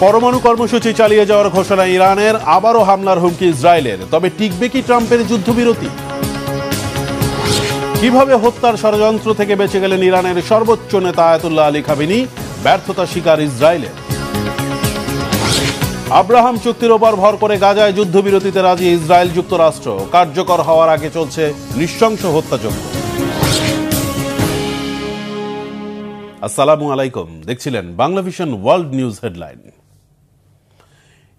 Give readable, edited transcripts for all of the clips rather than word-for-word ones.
পরমাণু কর্মসূচি চালিয়ে যাওয়ার ঘোষণা ইরানের, আবারও হামলার হুমকি ইসরায়েলের। তবে টিকবে কি ট্রাম্পের যুদ্ধবিরতি? কিভাবে হত্যার ষড়যন্ত্র থেকে বেঁচে গেলেন ইরানের সর্বোচ্চ নেতা আয়াতুল্লাহ আলী খামেনি? ব্যর্থতা স্বীকার ইসরায়েলের। আব্রাহাম চুক্তির ওপর ভর করে গাজায় যুদ্ধবিরতিতে রাজি ইসরায়েল যুক্তরাষ্ট্র। কার্যকর হওয়ার আগে চলছে নৃশংস হত্যাযজ্ঞ। আসসালামু আলাইকুম, দেখছিলেন Banglavision world news headline.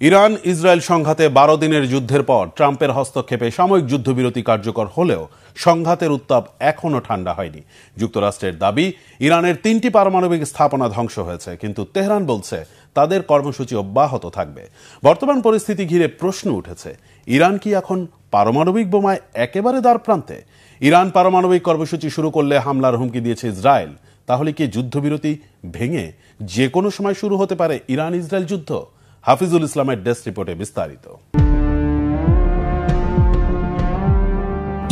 Iran Israel সংঘাতে 12 দিনের যুদ্ধের পর ট্রাম্পের হস্তক্ষেপে সাময়িক যুদ্ধবিরতি কার্যকর হলেও সংঘাতের উত্তাপ এখনও ঠান্ডা হয়নি। যুক্তরাষ্ট্রের দাবি, ইরানের 3টি পারমাণবিক স্থাপনা ধ্বংস হয়েছে, কিন্তু তেহরান বলছে তাদের কর্মসূচি অব্যাহত থাকবে। বর্তমান পরিস্থিতি ঘিরে প্রশ্ন উঠেছে, ইরান কি এখন পারমাণবিক বোমায় একেবারে দ্বারপ্রান্তে? ইরান পারমাণবিক কর্মসূচি শুরু করলে হামলার হুমকি দিয়েছে ইসরায়েল। তাহলে কি যুদ্ধবিরতি ভেঙে যে কোনো সময় শুরু হতে পারে ইরান ইসরায়েল যুদ্ধ? হাফিজুল ইসলামের ডেস্ক রিপোর্টে বিস্তারিত।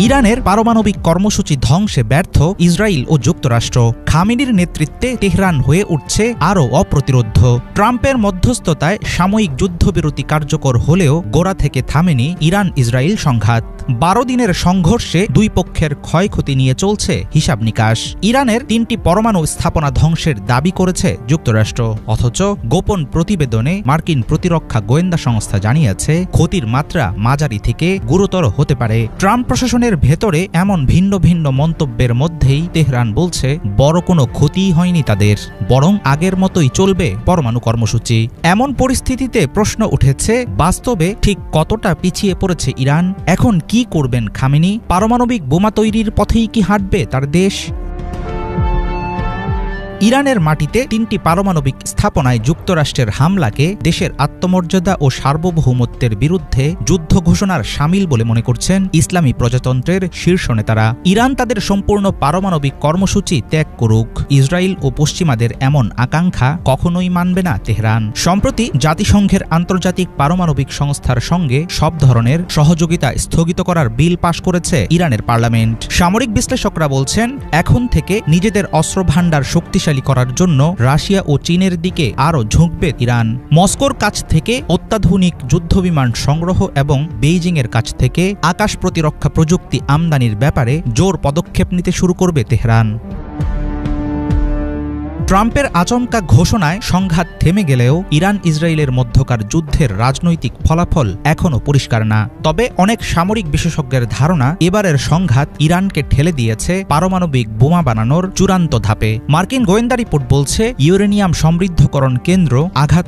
ইরানের পারমাণবিক কর্মসূচি ধ্বংসে ব্যর্থ ইসরায়েল ও যুক্তরাষ্ট্র। খামেনির নেতৃত্বে তেহরান হয়ে উঠছে আরও অপ্রতিরোধ্য। ট্রাম্পের মধ্যস্থতায় সাময়িক যুদ্ধবিরতি কার্যকর হলেও গোড়া থেকে থামেনি ইরান ইসরায়েল সংঘাত। 12 দিনের সংঘর্ষে দুই পক্ষের ক্ষয়ক্ষতি নিয়ে চলছে হিসাব নিকাশ। ইরানের 3টি পরমাণু স্থাপনা ধ্বংসের দাবি করেছে যুক্তরাষ্ট্র, অথচ গোপন প্রতিবেদনে মার্কিন প্রতিরক্ষা গোয়েন্দা সংস্থা জানিয়েছে ক্ষতির মাত্রা মাঝারি থেকে গুরুতর হতে পারে। ট্রাম্প প্রশাসনের ভেতরে এমন ভিন্ন ভিন্ন মন্তব্যের মধ্যেই তেহরান বলছে বড় কোনো ক্ষতিই হয়নি তাদের, বরং আগের মতোই চলবে পরমাণু কর্মসূচি। এমন পরিস্থিতিতে প্রশ্ন উঠেছে, বাস্তবে ঠিক কতটা পিছিয়ে পড়েছে ইরান? এখন কি করবেন খামেনি? পারমাণবিক বোমা তৈরির পথেই কি হাঁটবে তার দেশ? ইরানের মাটিতে 3টি পারমাণবিক স্থাপনায় যুক্তরাষ্ট্রের হামলাকে দেশের আত্মমর্যাদা ও সার্বভৌমত্বের বিরুদ্ধে যুদ্ধ ঘোষণার শামিল বলে মনে করছেন ইসলামী প্রজাতন্ত্রের শীর্ষ নেতারা। ইরান তাদের সম্পূর্ণ পারমাণবিক কর্মসূচি ত্যাগ করুক, ইসরায়েল ও পশ্চিমাদের এমন আকাঙ্ক্ষা কখনোই মানবে না তেহরান। সম্প্রতি জাতিসংঘের আন্তর্জাতিক পারমাণবিক সংস্থার সঙ্গে সব ধরনের সহযোগিতা স্থগিত করার বিল পাশ করেছে ইরানের পার্লামেন্ট। সামরিক বিশ্লেষকরা বলছেন, এখন থেকে নিজেদের অস্ত্রভান্ডার শক্তিশালী করার জন্য রাশিয়া ও চীনের দিকে আরও ঝুঁকবে ইরান। মস্কোর কাছ থেকে অত্যাধুনিক যুদ্ধবিমান সংগ্রহ এবং বেইজিংয়ের কাছ থেকে আকাশ প্রতিরক্ষা প্রযুক্তি আমদানির ব্যাপারে জোর পদক্ষেপ নিতে শুরু করবে তেহরান। ট্রাম্পের আচমকা ঘোষণায় সংঘাত থেমে গেলেও ইরান ইসরায়েলের মধ্যকার যুদ্ধের রাজনৈতিক ফলাফল এখনও পরিষ্কার না। তবে অনেক সামরিক বিশেষজ্ঞের ধারণা, এবারের সংঘাত ইরানকে ঠেলে দিয়েছে পারমাণবিক বোমা বানানোর চূড়ান্ত ধাপে। মার্কিন গোয়েন্দা রিপোর্ট বলছে, ইউরেনিয়াম সমৃদ্ধকরণ কেন্দ্র আঘাত